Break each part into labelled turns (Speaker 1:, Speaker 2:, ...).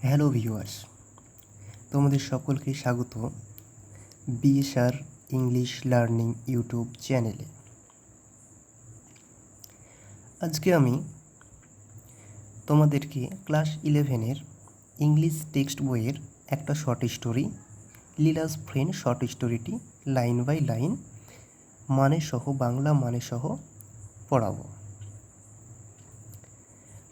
Speaker 1: Hello viewers, তোমাদের সকলকে স্বাগত বিএসআর ইংলিশ লার্নিং ইউটিউব চ্যানেলে। আজকে আমি তোমাদেরকে ক্লাস 11-এর ইংলিশ টেক্সট বইয়ের একটা short story Leela's friend short স্টোরিটি লাইন বাই লাইন মানেসহ বাংলা মানেসহ পড়াবো।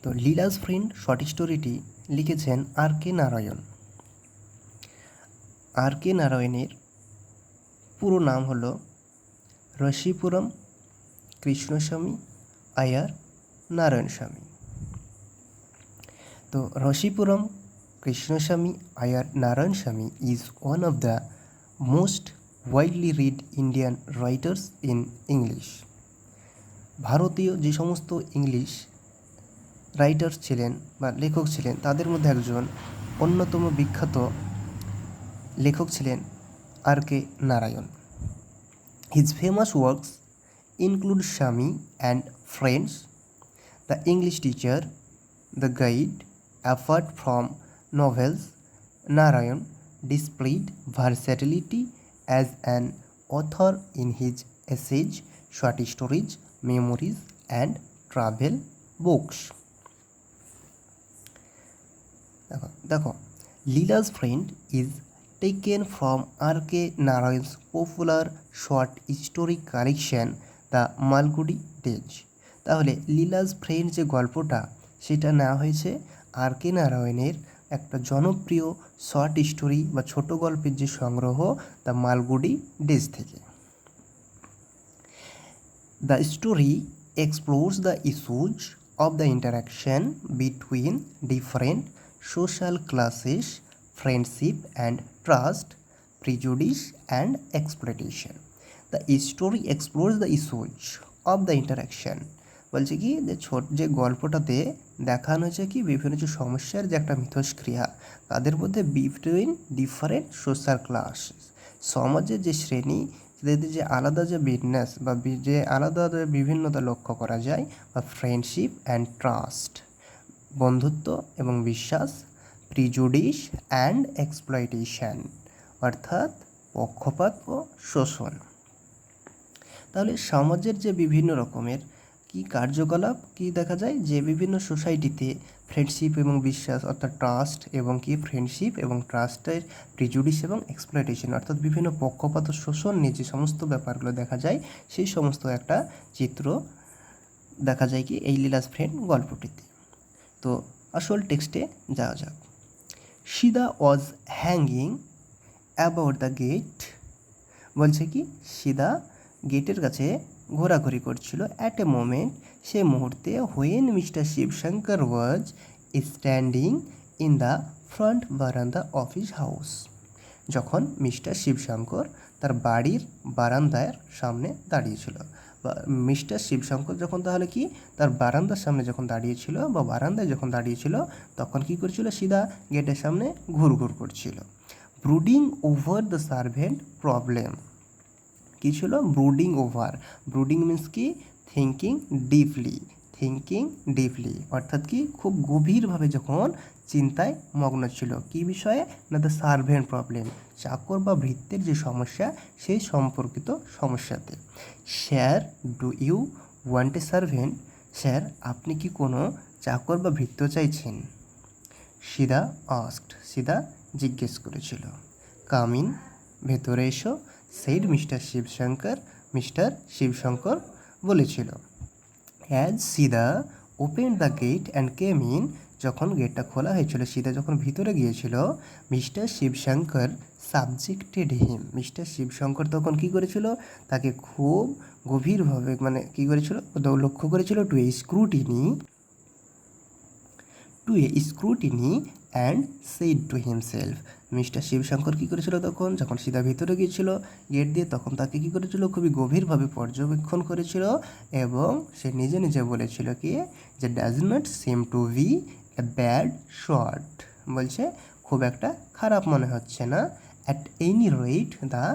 Speaker 1: তো লীলাস ফ্রেন্ড শর্ট স্টোরিটি লিখেছেন আর.কে. নারায়ণ। আর.কে. নারায়ণের পুরো নাম হলো রসিপুরম কৃষ্ণস্বামী আয়ার নারায়ণস্বামী। তো Rasipuram Krishnaswami Iyer Narayanaswami is one of the most widely read Indian writers in English. ভারতীয় যে সমস্ত ইংলিশ রাইটার্স ছিলেন বা লেখক ছিলেন তাদের মধ্যে একজন অন্যতম বিখ্যাত লেখক ছিলেন R K. Narayan. His famous works include Shami and Friends, The English Teacher, The Guide. Apart from novels, Narayan displayed versatility as an author in his essays, short stories, memoirs, and travel books. দেখো Leela's Friend is taken from R.K. Narayan's popular short story collection the Malgudi days. তাহলে Leela's friend যে গল্পটা সেটা নেওয়া হয়েছে R K. নারায়ণের একটা জনপ্রিয় শর্ট স্টোরি বা ছোট গল্পের যে সংগ্রহ দ্য মালগুডি ডেজ থেকে। The story explores the issues of the interaction between different social classes, friendship and trust, prejudice and exploitation. The story explores the issues of the interaction. বলছে কি যে গল্পটাতে দেখানো হয়েছে কি বিভিন্ন যে সমস্যার যে একটা মিথস্ক্রিয়া তাদের মধ্যে বিটুইন ডিফারেন্ট সোশ্যাল ক্লাস, সমাজের যে শ্রেণী তাদের যে আলাদা যে বিন্যাস বা যে আলাদা বিভিন্নতা লক্ষ্য করা যায়, বা ফ্রেন্ডশিপ অ্যান্ড ট্রাস্ট বন্ধুত্ব এবং বিশ্বাস, প্রিজুডিস অ্যান্ড এক্সপ্লয়টেশন অর্থাৎ পক্ষপাত ও শোষণ। তাহলে সমাজের যে বিভিন্ন রকমের কি কার্যকলাপ কি দেখা যায় যে বিভিন্ন সোসাইটিতে ফ্রেন্ডশিপ এবং বিশ্বাস অর্থাৎ ট্রাস্ট এবং কি ফ্রেন্ডশিপ এবং ট্রাস্টের প্রিজুডিস এবং এক্সপ্লয়টেশন অর্থাৎ বিভিন্ন পক্ষপাত ও শোষণ নিয়ে যে সমস্ত ব্যাপারগুলো দেখা যায় সেই সমস্ত একটা চিত্র দেখা যায় কি এই লীলাস ফ্রেন্ড গল্পটিতে। তো আসল টেক্সটে যাওয়া যাক। সীতা ওয়াজ হ্যাঙ্গিং অ্যাবাউট দ্য গেট। বলছে কি সীতা গেটের কাছে ঘোরাঘুরি করছিল অ্যাট এ মোমেন্ট, সে মুহূর্তে, when mister Shivshankar was standing in the front বারান্দা অফ হিজ হাউস। যখন মিস্টার শিবশঙ্কর তার বাড়ির বারান্দার সামনে দাঁড়িয়েছিল, বা মিস্টার শিবশঙ্কর যখন তাহলে কি তার বারান্দার সামনে যখন দাঁড়িয়েছিল বা বারান্দায় যখন দাঁড়িয়েছিল তখন কি করছিল সীতা গেটের সামনে ঘুরঘুর করছিল। Brooding over the servant problem. কী ছিল? Brooding over. ব্রুডিং মিন্স কি থিঙ্কিং ডিপলি অর্থাৎ কি খুব গভীরভাবে যখন চিন্তায় মগ্ন ছিল কি বিষয়ে না দ্য সার্ভেন্ট প্রবলেম, চাকর বা ভৃত্যের যে সমস্যা সেই সম্পর্কিত সমস্যাতে। Sir do you want a servant? Sir আপনি কি কোনো চাকর বা ভৃত্য চাইছেন? সীতা আস্কড, সীতা জিজ্ঞেস করেছিল। কাম ইন, ভেতরে এসো, সেইড মিস্টার শিবশঙ্কর বলেছিল। As Sita open the gate and came in, যখন গেটটা খোলা হয়েছিল সীতা যখন ভিতরে গিয়েছিল, mister Shivshankar subjected him, mister Shivshankar তখন কী করেছিল তাকে খুব গভীরভাবে মানে কী করেছিল লক্ষ্য করেছিল to a scrutiny and said to himself. Mister Sivasankar কী করেছিল তখন যখন সীতা ভিতরে গিয়েছিল গেট দিয়ে তখন তাকে কী করেছিল খুবই গভীরভাবে পর্যবেক্ষণ করেছিল এবং সে নিজে নিজে বলেছিল কি যে does not seem to be a bad shot, বলছে খুব একটা খারাপ মনে হচ্ছে না। At any rate the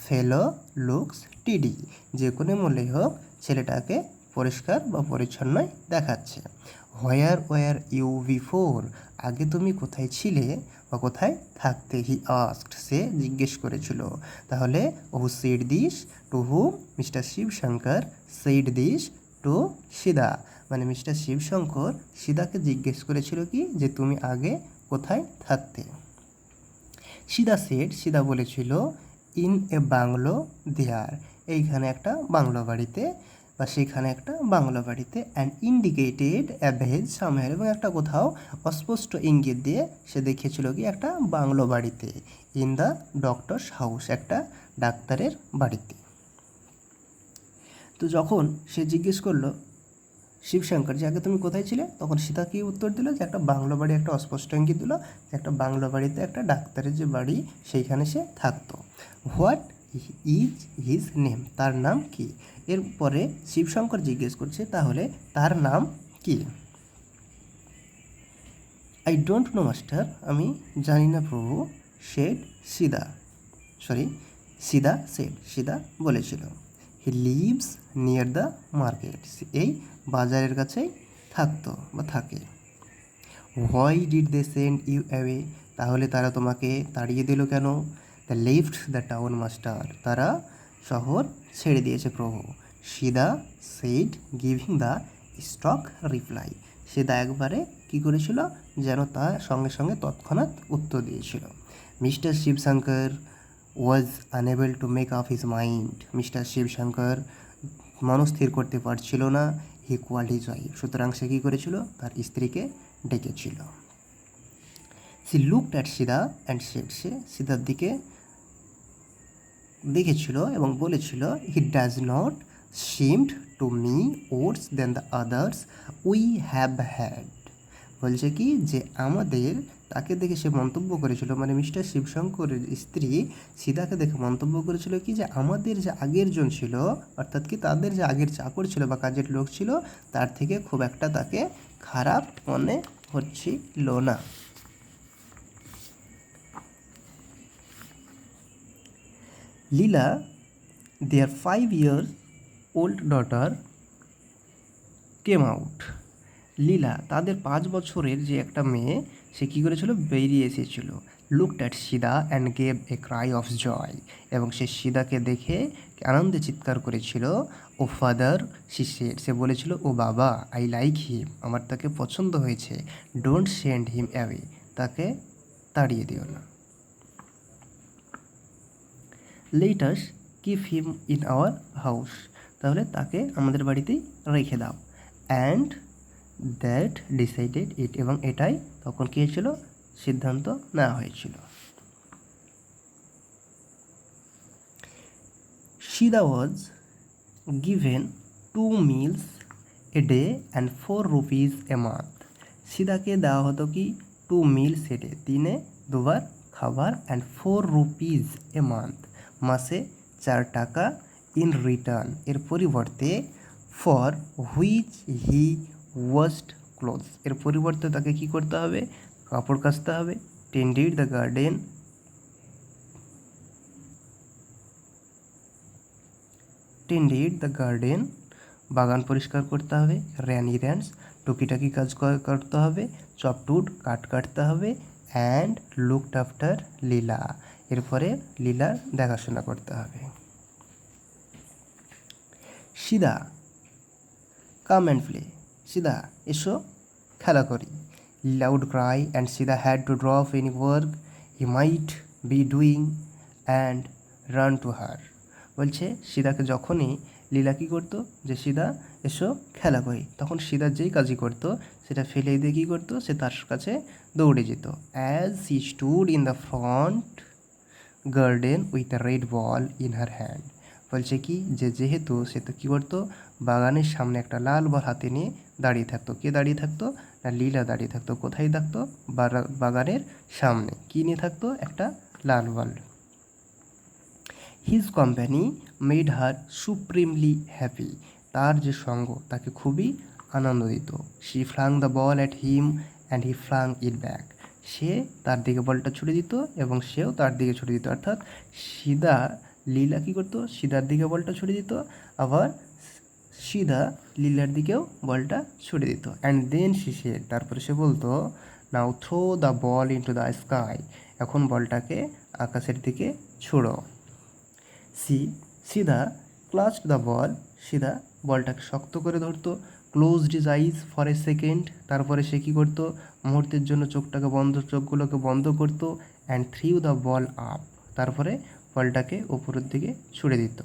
Speaker 1: fellow looks tidy, যে কোনো মূল্যেই হোক ছেলেটাকে পরিষ্কার বা পরিচ্ছন্নই দেখাচ্ছে। Where were you before? আগে তুমি কোথায় ছিলে বা কোথায় থাকতে, হি আস্কড, সে জিজ্ঞেস করেছিল। তাহলে who said this to whom, mister Sivasankar said this to Sidda, মানে মিস্টার শিবশঙ্কর সিদাকে জিজ্ঞেস করেছিল কি যে তুমি আগে কোথায় থাকতে। সিদা সেড, সিদা বলেছিল ইন এ বাংলো দেয়ার, এইখানে একটা বাংলো বাড়িতে বা সেখানে একটা বাংলো বাড়িতে, and indicated a village somewhere, এবং একটা কোথাও অস্পষ্ট ইঙ্গিত দিয়ে সে দেখিয়েছিল কি একটা বাংলো বাড়িতে, ইন দ্য ডক্টরস হাউস, একটা ডাক্তারের বাড়িতে। তো যখন সে জিজ্ঞেস করলো শিবশঙ্কর যে আগে তুমি কোথায় ছিলে, তখন সীতা কি উত্তর দিল যে একটা বাংলো বাড়ি, একটা অস্পষ্ট ইঙ্গিত দিল যে একটা বাংলো বাড়িতে একটা ডাক্তারের যে বাড়ি সেইখানে সে থাকতো। হোয়াট ইজ হিজ নেম, তার নাম কি। এরপরে শিবশঙ্কর জিজ্ঞেস করছে তাহলে তার নাম কি। আই ডোন্ট নো মাস্টার, আমি জানি না প্রভু, সেড সিদা, সিদা সেড, সিদা বলেছিল। He lives near the market, এই বাজারের কাছেই থাকতো বা থাকে। Why did they send you away, তাহলে তারা তোমাকে তাড়িয়ে দিল কেন। The left the town master, তারা শহর ছেড়ে দিয়েছে প্রভু। Sidda said giving the stock reply, Sidda একবারে কী করেছিল যেন তার সঙ্গে সঙ্গে তৎক্ষণাৎ উত্তর দিয়েছিল। Mister Shivshankar was unable to make up his mind, mister Shivshankar মনস্থির করতে পারছিল না। হি কল্ড হিজ ওয়াইফ, সুতরাং সে কী করেছিল তার স্ত্রীকে ডেকেছিল। She looked at Sidda and said, সে সিদার দিকে দেখেছিল এবং বলেছিল he does not seemed to me worse than the others we have had, বলছে কি যে আমাদের, তাকে দেখে সে মন্তব্য করেছিল, মানে মিস্টার শিবশঙ্করের স্ত্রী সিদাকে দেখে মন্তব্য করেছিল কি যে আমাদের যে আগের জন ছিল, অর্থাৎ কি তাদের যে আগের চাকর ছিল বা কাজের লোক ছিল, তার থেকে খুব একটা তাকে খারাপ মনে হচ্ছিল না। লীলা, their 5 years old daughter came out, লীলা তাদের 5 বছরের যে একটা মেয়ে সে কী করেছিল বেরিয়ে এসেছিল। Looked at Sidda and gave a cry of joy, এবং সে সিদাকে দেখে আনন্দে চিৎকার করেছিল। ও ফাদার সি সেড, সে বলেছিল ও বাবা, আই লাইক হিম, আমার তাকে পছন্দ হয়েছে। ডোন্ট সেন্ড হিম অ্যাওয়ে, তাকে তাড়িয়ে দিও না। Let us keep him in our house, তাহলে তাকে আমাদের বাড়িতেই রেখে দাও। অ্যান্ড দ্যাট ডিসাইডেড ইট, এবং এটাই তখন কী হয়েছিল সিদ্ধান্ত নেওয়া হয়েছিল। Sidda was given 2 meals a day and 4 rupees a month, সিদাকে দেওয়া হতো কি 2 meals এ ডে, দিনে 2বার খাবার, অ্যান্ড 4 rupees এ মান্থ, মাসে 4 টাকা। ইন রিটার্ন, এর পরিবর্তে, for which he washed clothes, এর পরিবর্তে তাকে কী করতে হবে কাপড় কাচতে হবে। টেন্ডেড দ্য গার্ডেন, বাগান পরিষ্কার করতে হবে। র্যান ইরান্স, টুকিটাকি কাজ করতে হবে। চপটুড, কাটতে হবে। অ্যান্ড লুকড আফটার লীলা, এরপরে লীলার দেখাশোনা করতে হবে। সিদা কাম অ্যান্ড প্লে, সিদা এসো খেলা করি। Loud cry and Sidda had to drop any work he might be doing and ran to her, বলছে সিদাকে যখনই লীলা কী করতো যে সিদা এসো খেলা করি, তখন সিদা যেই কাজই করতো সেটা ফেলে দিয়ে কী করতো সে তার কাছে দৌড়ে যেত। As she stood in the front garden with a red ball in her hand, বলছে কি যে যেহেতু সে তো কী করতো বাগানের সামনে একটা লাল বল হাতে নিয়ে দাঁড়িয়ে থাকতো। কে দাঁড়িয়ে থাকতো না লীলা দাঁড়িয়ে থাকতো। কোথায় থাকতো বাগানের সামনে, কী নিয়ে থাকতো একটা লাল বল। His company made her supremely happy, তার যে সঙ্গ তাকে খুবই আনন্দ দিত। She flung the ball at him and he flung it back, সে তার দিকে বলটা ছুড়ে দিত এবং সেও তার দিকে ছুড়ে দিত। অর্থাৎ লীলা কী করতো সিদার দিকে বলটা ছুড়ে দিত, আবার সিদা লীলার দিকেও বলটা ছুড়ে দিত। অ্যান্ড দেন সি সেড, তারপরে সে বলতো now throw the ball into the sky, এখন বলটাকে আকাশের দিকে ছুড়ো। সিদা ক্লাচড দ্য বল, সিদা বলটাকে শক্ত করে ধরতো। Closed his eyes for a second, তারপরে সে কী করতো, মুহূর্তের জন্য চোখগুলোকে বন্ধ করতো। And threw the ball up, তারপরে বলটাকে উপরের দিকে ছুড়ে দিত।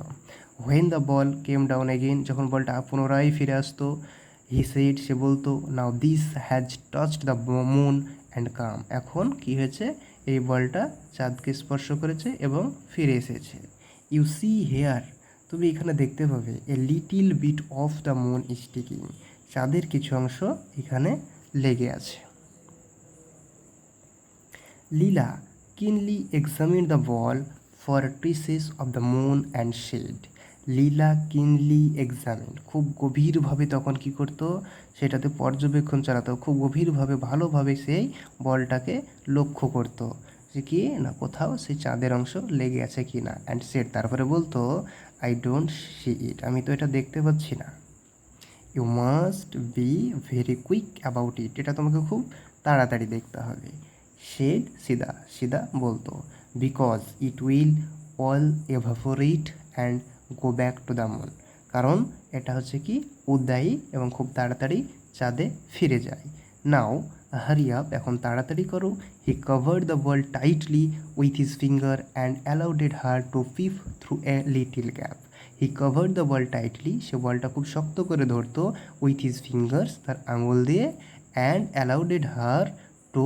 Speaker 1: When the ball came down again, যখন বলটা পুনরায় ফিরে আসতো, হি সেড, সে বলতো, now this has touched the moon and come, এখন কি হয়েছে, এই বলটা চাঁদকে স্পর্শ করেছে এবং ফিরে এসেছে। ইউ সি হেয়ার, তুমি এখানে দেখতে পাবে, a little bit of the moon sticking, চাঁদের কিছু অংশ এখানে লেগে আছে। Leela kindly examine the ball for traces of the moon and said. Leela kindly examine, খুব গভীরভাবে তখন কি করতো, সেটাতে পর্যবেক্ষণ চালাতো, খুব গভীরভাবে ভালোভাবে সেই বলটাকে লক্ষ্য করতো যে কি না কোথাও সেই চাঁদের অংশ লেগে আছে কি না। অ্যান্ড শেড, তারপরে বলতো, আই ডোন্ট সি ইট, আমি তো এটা দেখতে পাচ্ছি না। You must be very quick about it, এটা তোমাকে খুব তাড়াতাড়ি দেখতে হবে। শেড সিদা বলতো, because it will all evaporate and go back to the moon, কারণ এটা হচ্ছে কি উদ্দায়ী এবং খুব তাড়াতাড়ি চাঁদে ফিরে যায়। নাও হারি আপ, এখন তাড়াতাড়ি করো। He covered the ball tightly with his finger and allowed her to peep through a little gap. He covered the ball tightly, সে বলটা খুব শক্ত করে ধরতো, উইথ হিজ ফিঙ্গার্স, তার আঙুল দিয়ে, and allowed her to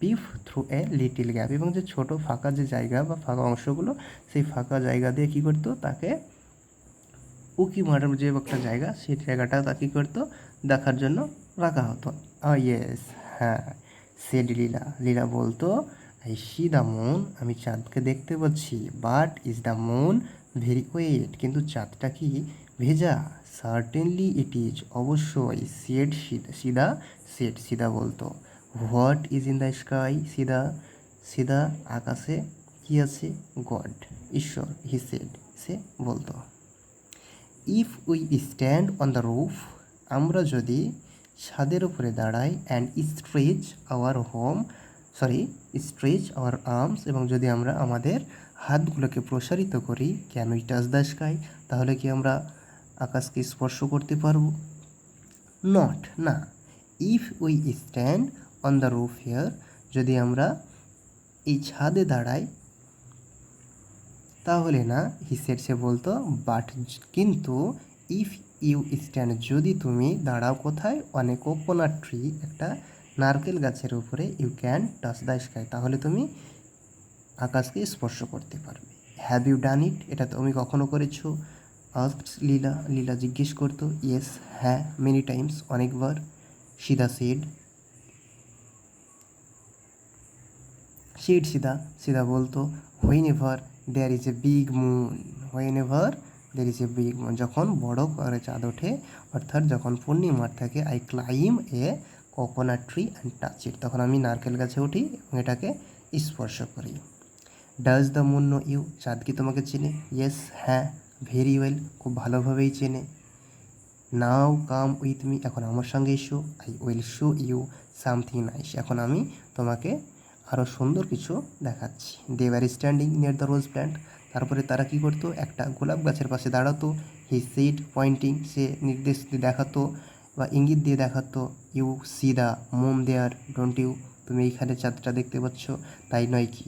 Speaker 1: peep through a little gap, এবং যে ছোটো ফাঁকা যে জায়গা বা ফাঁকা অংশগুলো, সেই ফাঁকা জায়গা দিয়ে কী করতো, তাকে উকি মারার যে একটা জায়গা, সেই জায়গাটা তা কী করতো, দেখার জন্য রাখা হতো। ইয়েস, হ্যাঁ। সেড লীলা বলতো, আই সি দ্য মুন, আমি চাঁদকে দেখতে পাচ্ছি। But is the moon very wet, কিন্তু চাঁদটা কি ভেজা? সার্টেনলি ইট ইজ, অবশ্যই। সিদা বলতো, what is in the sky, Sidda আকাশে কি আছে? গড, ঈশ্বর। হি সেড, সে বলতো। If we stand on the roof, আমরা যদি ছাদের উপরে দাঁড়াই, অ্যান্ড স্ট্রেচ আওয়ার আর্মস, এবং যদি আমরা আমাদের হাতগুলোকে প্রসারিত করি, can we touch the sky, তাহলে কি আমরা আকাশকে স্পর্শ করতে পারবো? নট, না। If we stand on the roof here, যদি আমরা এই ছাদে দাঁড়াই, তাহলে না। হিসেড, সে বলতো, বাট, কিন্তু, ইফ ইউ স্ট্যান্ড, যদি তুমি দাঁড়াও কোথায়? অন এ কোকোনাট ট্রি, একটা নারকেল গাছের উপরে, you can touch the sky, তাহলে তুমি আকাশকে স্পর্শ করতে পারবে। হ্যাভ ইউ ডান ইট, এটা তুমি কখনো করেছো? আস্কড লীলা জিজ্ঞেস করতো। ইয়েস, হ্যাঁ, মেনি টাইমস, অনেকবার। সিদা বলতো, whenever there is a big moon, যখন বড় করে চাঁদ ওঠে, অর্থাৎ যখন পূর্ণিমার থাকে, I climb a coconut tree and touch it, তখন আমি নারকেল গাছে উঠি এবং এটাকে স্পর্শ করি। Does the moon know you, চাঁদ কি তোমাকে চেনে? ইয়েস, হ্যাঁ, ভেরি ওয়েল, খুব ভালোভাবেই চেনে। নাও কাম উইথ মি, এখন আমার সঙ্গে এসো। I will show you something nice, এখন আমি তোমাকে আরও সুন্দর কিছু দেখাচ্ছি। They were standing near the rose plant, তারপরে তারা কী করতো, একটা গোলাপ গাছের পাশে দাঁড়াতো। হি সেড পয়েন্টিং, সে নির্দেশ দিয়ে দেখাতো বা ইঙ্গিত দিয়ে দেখাতো। You see the moon there, don't you, তুমি এইখানে চাঁদটা দেখতে পাচ্ছ, তাই নয় কি?